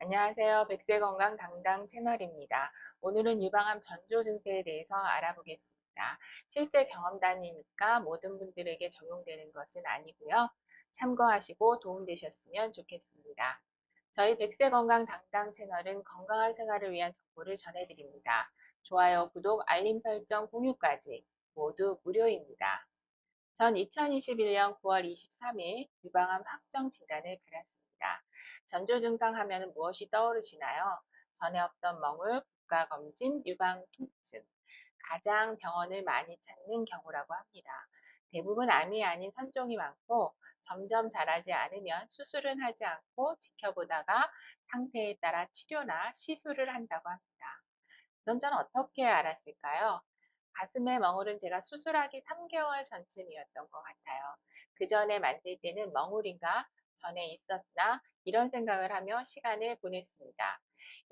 안녕하세요. 백세건강 당당 채널입니다. 오늘은 유방암 전조 증세에 대해서 알아보겠습니다. 실제 경험담이니까 모든 분들에게 적용되는 것은 아니고요. 참고하시고 도움되셨으면 좋겠습니다. 저희 백세건강 당당 채널은 건강한 생활을 위한 정보를 전해드립니다. 좋아요, 구독, 알림 설정, 공유까지 모두 무료입니다. 전 2021년 9월 23일 유방암 확정 진단을 받았습니다. 전조 증상 하면 무엇이 떠오르시나요? 전에 없던 멍울, 국가검진, 유방 통증. 가장 병원을 많이 찾는 경우라고 합니다. 대부분 암이 아닌 선종이 많고 점점 자라지 않으면 수술은 하지 않고 지켜보다가 상태에 따라 치료나 시술을 한다고 합니다. 그럼 저는 어떻게 알았을까요? 가슴에 멍울은 제가 수술하기 3개월 전쯤이었던 것 같아요. 그 전에 만질 때는 멍울인가? 전에 있었나? 이런 생각을 하며 시간을 보냈습니다.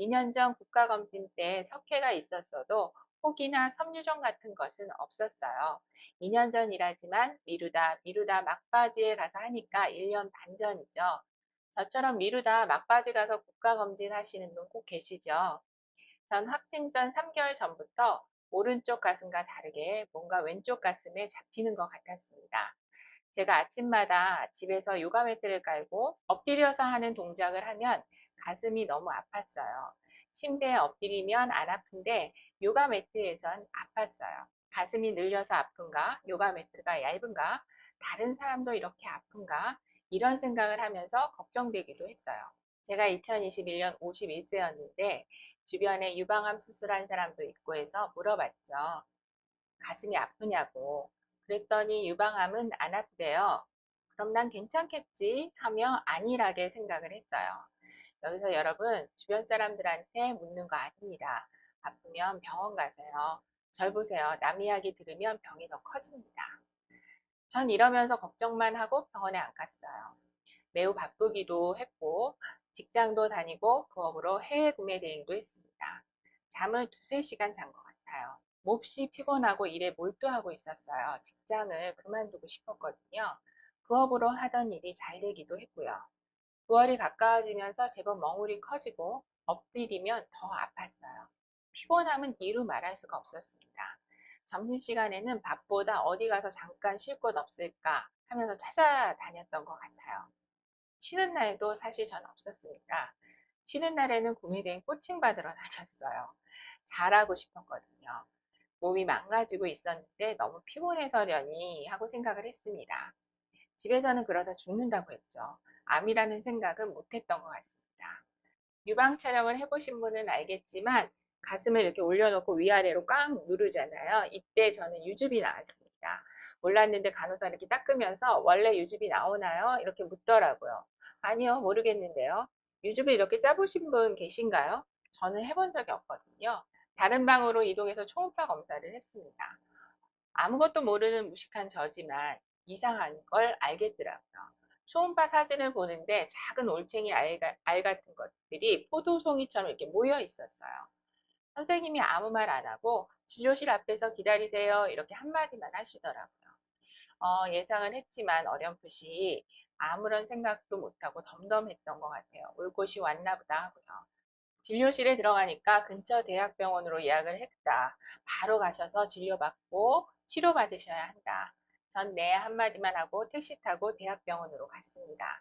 2년 전 국가검진 때 석회가 있었어도 혹이나 섬유종 같은 것은 없었어요. 2년 전이라지만 미루다 막바지에 가서 하니까 1년 반 전이죠. 저처럼 미루다 막바지 가서 국가검진 하시는 분 꼭 계시죠? 전 확진 전 3개월 전부터 오른쪽 가슴과 다르게 뭔가 왼쪽 가슴에 잡히는 것 같았습니다. 제가 아침마다 집에서 요가 매트를 깔고 엎드려서 하는 동작을 하면 가슴이 너무 아팠어요. 침대에 엎드리면 안 아픈데 요가 매트에선 아팠어요. 가슴이 늘려서 아픈가? 요가 매트가 얇은가? 다른 사람도 이렇게 아픈가? 이런 생각을 하면서 걱정되기도 했어요. 제가 2021년 51세였는데 주변에 유방암 수술한 사람도 있고 해서 물어봤죠. 가슴이 아프냐고. 그랬더니 유방암은 안 아프대요. 그럼 난 괜찮겠지 하며 안일하게 생각을 했어요. 여기서 여러분, 주변 사람들한테 묻는 거 아닙니다. 아프면 병원 가세요. 절 보세요. 남 이야기 들으면 병이 더 커집니다. 전 이러면서 걱정만 하고 병원에 안 갔어요. 매우 바쁘기도 했고, 직장도 다니고, 부업으로 해외 구매 대행도 했습니다. 잠을 두세 시간 잔 것 같아요. 몹시 피곤하고 일에 몰두하고 있었어요. 직장을 그만두고 싶었거든요. 부업으로 하던 일이 잘 되기도 했고요. 9월이 가까워지면서 제법 멍울이 커지고 엎드리면 더 아팠어요. 피곤함은 이루 말할 수가 없었습니다. 점심시간에는 밥보다 어디 가서 잠깐 쉴 곳 없을까 하면서 찾아다녔던 것 같아요. 쉬는 날도 사실 전 없었습니다. 쉬는 날에는 구매된 코칭 받으러 다녔어요. 잘하고 싶었거든요. 몸이 망가지고 있었는데 너무 피곤해서려니 하고 생각을 했습니다. 집에서는 그러다 죽는다고 했죠. 암이라는 생각은 못했던 것 같습니다. 유방 촬영을 해보신 분은 알겠지만 가슴을 이렇게 올려놓고 위아래로 꽉 누르잖아요. 이때 저는 유즙이 나왔습니다. 몰랐는데 간호사 이렇게 닦으면서 원래 유즙이 나오나요? 이렇게 묻더라고요. 아니요, 모르겠는데요. 유즙을 이렇게 짜보신 분 계신가요? 저는 해본 적이 없거든요. 다른 방으로 이동해서 초음파 검사를 했습니다. 아무것도 모르는 무식한 저지만 이상한 걸 알겠더라고요. 초음파 사진을 보는데 작은 올챙이 알 같은 것들이 포도송이처럼 이렇게 모여 있었어요. 선생님이 아무 말 안 하고 진료실 앞에서 기다리세요. 이렇게 한마디만 하시더라고요. 예상은 했지만 어렴풋이 아무런 생각도 못하고 덤덤했던 것 같아요. 올 곳이 왔나 보다 하고요. 진료실에 들어가니까 근처 대학병원으로 예약을 했다. 바로 가셔서 진료받고 치료받으셔야 한다. 전 네 한마디만 하고 택시 타고 대학병원으로 갔습니다.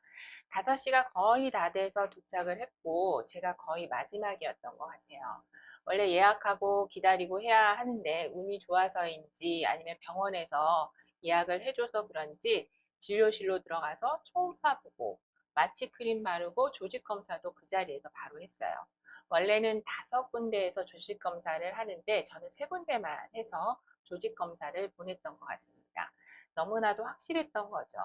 5시가 거의 다 돼서 도착을 했고 제가 거의 마지막이었던 것 같아요. 원래 예약하고 기다리고 해야 하는데 운이 좋아서인지 아니면 병원에서 예약을 해줘서 그런지 진료실로 들어가서 초음파 보고 마취 크림 바르고 조직 검사도 그 자리에서 바로 했어요. 원래는 5군데에서 조직 검사를 하는데 저는 3군데만 해서 조직 검사를 보냈던 것 같습니다. 너무나도 확실했던 거죠.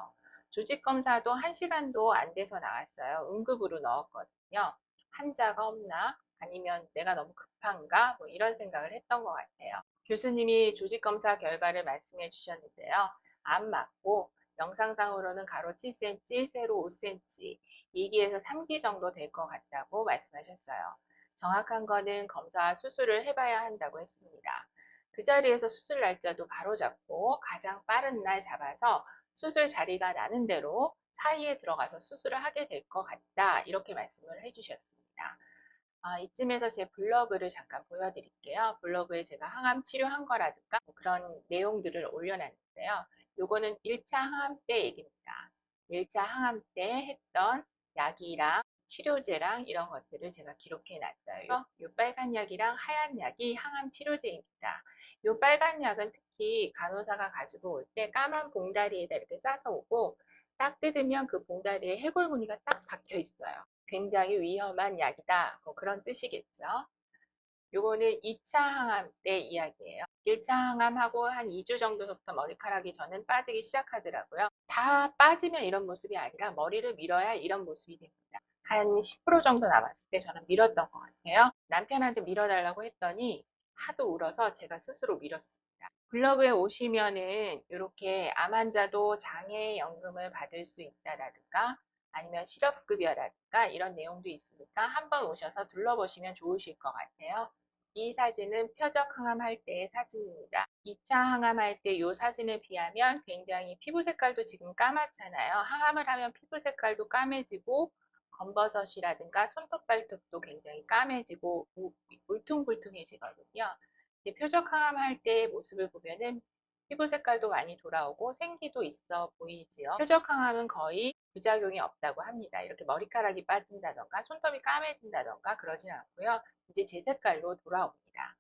조직 검사도 1시간도 안 돼서 나왔어요. 응급으로 넣었거든요. 환자가 없나? 아니면 내가 너무 급한가? 뭐 이런 생각을 했던 것 같아요. 교수님이 조직 검사 결과를 말씀해 주셨는데요. 암 맞고 영상상으로는 가로 7cm, 세로 5cm, 2기에서 3기 정도 될 것 같다고 말씀하셨어요. 정확한 거는 검사와 수술을 해봐야 한다고 했습니다. 그 자리에서 수술 날짜도 바로 잡고 가장 빠른 날 잡아서 수술 자리가 나는 대로 사이에 들어가서 수술을 하게 될 것 같다. 이렇게 말씀을 해주셨습니다. 이쯤에서 제 블로그를 잠깐 보여드릴게요. 블로그에 제가 항암 치료한 거라든가 그런 내용들을 올려놨는데요. 요거는 1차 항암 때 얘기입니다. 1차 항암 때 했던 약이랑 치료제랑 이런 것들을 제가 기록해 놨어요. 요 빨간 약이랑 하얀 약이 항암 치료제입니다. 요 빨간 약은 특히 간호사가 가지고 올 때 까만 봉다리에다 이렇게 싸서 오고 딱 뜯으면 그 봉다리에 해골 무늬가 딱 박혀 있어요. 굉장히 위험한 약이다. 뭐 그런 뜻이겠죠. 요거는 2차 항암 때 이야기예요. 1차 항암하고 한 2주 정도부터 머리카락이 저는 빠지기 시작하더라고요. 다 빠지면 이런 모습이 아니라 머리를 밀어야 이런 모습이 됩니다. 한 10% 정도 남았을 때 저는 밀었던 것 같아요. 남편한테 밀어달라고 했더니 하도 울어서 제가 스스로 밀었습니다. 블로그에 오시면은 이렇게 암 환자도 장애연금을 받을 수 있다라든가 아니면 실업급여라든가 이런 내용도 있으니까 한번 오셔서 둘러보시면 좋으실 것 같아요. 이 사진은 표적 항암할 때의 사진입니다. 2차 항암할 때 이 사진에 비하면 굉장히 피부 색깔도 지금 까맣잖아요. 항암을 하면 피부 색깔도 까매지고 검버섯이라든가 손톱 발톱도 굉장히 까매지고 울퉁불퉁해지거든요. 표적 항암할 때의 모습을 보면은 피부 색깔도 많이 돌아오고 생기도 있어 보이지요. 표적 항암은 거의 부작용이 없다고 합니다. 이렇게 머리카락이 빠진다던가 손톱이 까매진다던가 그러진 않고요. 이제 제 색깔로 돌아옵니다.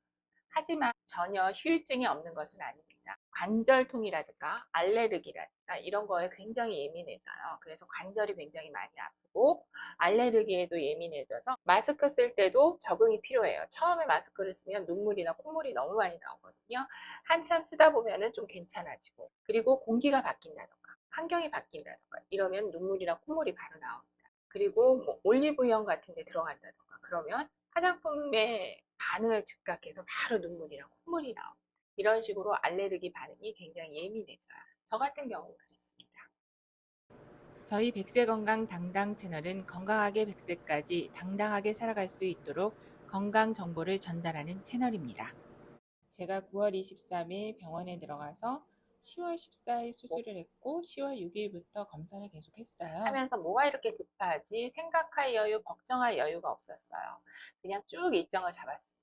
하지만 전혀 후유증이 없는 것은 아닙니다. 관절통이라든가 알레르기라든가 이런 거에 굉장히 예민해져요. 그래서 관절이 굉장히 많이 아프고 알레르기에도 예민해져서 마스크 쓸 때도 적응이 필요해요. 처음에 마스크를 쓰면 눈물이나 콧물이 너무 많이 나오거든요. 한참 쓰다 보면은 좀 괜찮아지고 그리고 공기가 바뀐다던가 환경이 바뀐다던가 이러면 눈물이나 콧물이 바로 나옵니다. 그리고 뭐 올리브영 같은 데 들어간다던가 그러면 화장품에 반응을 즉각해서 바로 눈물이랑 콧물이 나옵니다. 이런 식으로 알레르기 반응이 굉장히 예민해져요. 저 같은 경우는 그랬습니다. 저희 백세건강 당당 채널은 건강하게 100세까지 당당하게 살아갈 수 있도록 건강 정보를 전달하는 채널입니다. 제가 9월 23일 병원에 들어가서 10월 14일 수술을 했고 10월 6일부터 검사를 계속했어요. 하면서 뭐가 이렇게 급하지 생각할 여유, 걱정할 여유가 없었어요. 그냥 쭉 일정을 잡았습니다.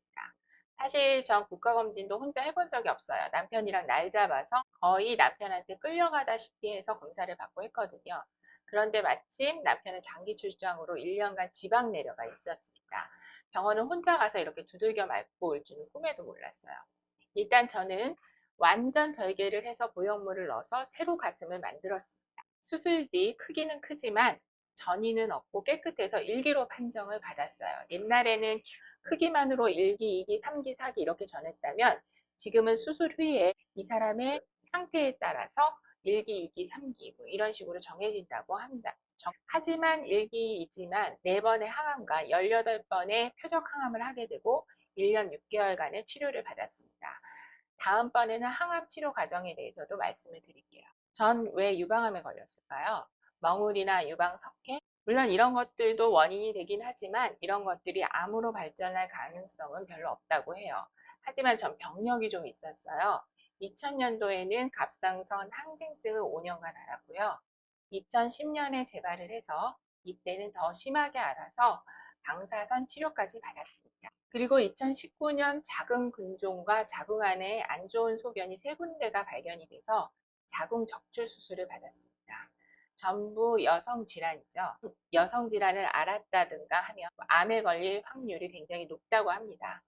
사실 전 국가검진도 혼자 해본 적이 없어요. 남편이랑 날 잡아서 거의 남편한테 끌려가다시피 해서 검사를 받고 했거든요. 그런데 마침 남편은 장기 출장으로 1년간 지방 내려가 있었습니다. 병원은 혼자 가서 이렇게 두들겨 맞고 올 줄은 꿈에도 몰랐어요. 일단 저는 완전 절개를 해서 보형물을 넣어서 세로 가슴을 만들었습니다. 수술 뒤 크기는 크지만 전이는 없고 깨끗해서 1기로 판정을 받았어요. 옛날에는 크기만으로 1기, 2기, 3기, 4기 이렇게 전했다면 지금은 수술 후에 이 사람의 상태에 따라서 1기, 2기, 3기 뭐 이런 식으로 정해진다고 합니다. 하지만 1기이지만 4번의 항암과 18번의 표적 항암을 하게 되고 1년 6개월간의 치료를 받았습니다. 다음번에는 항암 치료 과정에 대해서도 말씀을 드릴게요. 전 왜 유방암에 걸렸을까요? 멍울이나 유방석회? 물론 이런 것들도 원인이 되긴 하지만 이런 것들이 암으로 발전할 가능성은 별로 없다고 해요. 하지만 전 병력이 좀 있었어요. 2000년도에는 갑상선 항진증을 5년간 앓았고요. 2010년에 재발을 해서 이때는 더 심하게 앓아서 방사선 치료까지 받았습니다. 그리고 2019년 자궁근종과 자궁 안에 안 좋은 소견이 3군데가 발견이 돼서 자궁 적출 수술을 받았습니다. 전부 여성 질환이죠. 여성 질환을 앓았다든가 하면 암에 걸릴 확률이 굉장히 높다고 합니다.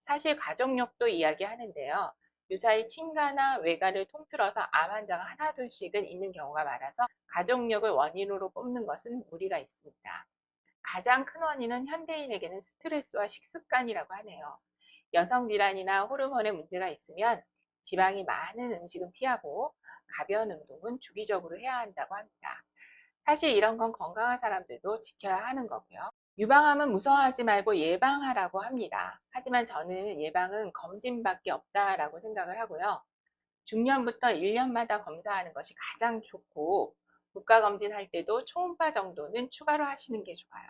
사실 가족력도 이야기하는데요. 유사히 친가나 외가를 통틀어서 암 환자가 하나 둘씩은 있는 경우가 많아서 가족력을 원인으로 뽑는 것은 무리가 있습니다. 가장 큰 원인은 현대인에게는 스트레스와 식습관이라고 하네요. 여성 질환이나 호르몬에 문제가 있으면 지방이 많은 음식은 피하고 가벼운 운동은 주기적으로 해야 한다고 합니다. 사실 이런 건 건강한 사람들도 지켜야 하는 거고요. 유방암은 무서워하지 말고 예방하라고 합니다. 하지만 저는 예방은 검진밖에 없다라고 생각을 하고요. 중년부터 1년마다 검사하는 것이 가장 좋고 국가검진 할 때도 초음파 정도는 추가로 하시는 게 좋아요.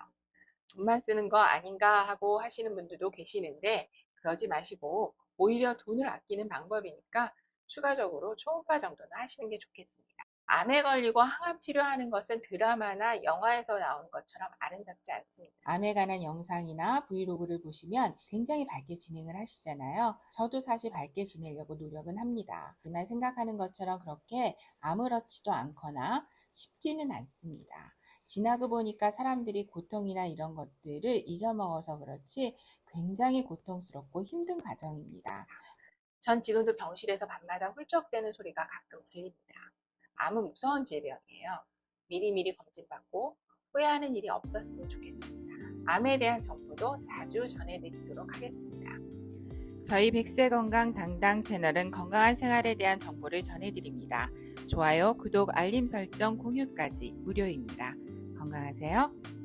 돈만 쓰는 거 아닌가 하고 하시는 분들도 계시는데 그러지 마시고 오히려 돈을 아끼는 방법이니까 추가적으로 초음파 정도는 하시는 게 좋겠습니다. 암에 걸리고 항암 치료하는 것은 드라마나 영화에서 나오는 것처럼 아름답지 않습니다. 암에 관한 영상이나 브이로그를 보시면 굉장히 밝게 진행을 하시잖아요. 저도 사실 밝게 지내려고 노력은 합니다. 하지만 생각하는 것처럼 그렇게 아무렇지도 않거나 쉽지는 않습니다. 지나고 보니까 사람들이 고통이나 이런 것들을 잊어먹어서 그렇지 굉장히 고통스럽고 힘든 과정입니다. 전 지금도 병실에서 밤마다 훌쩍대는 소리가 가끔 들립니다. 암은 무서운 질병이에요. 미리미리 검진받고 후회하는 일이 없었으면 좋겠습니다. 암에 대한 정보도 자주 전해드리도록 하겠습니다. 저희 백세건강 당당 채널은 건강한 생활에 대한 정보를 전해드립니다. 좋아요, 구독, 알림 설정, 공유까지 무료입니다. 건강하세요.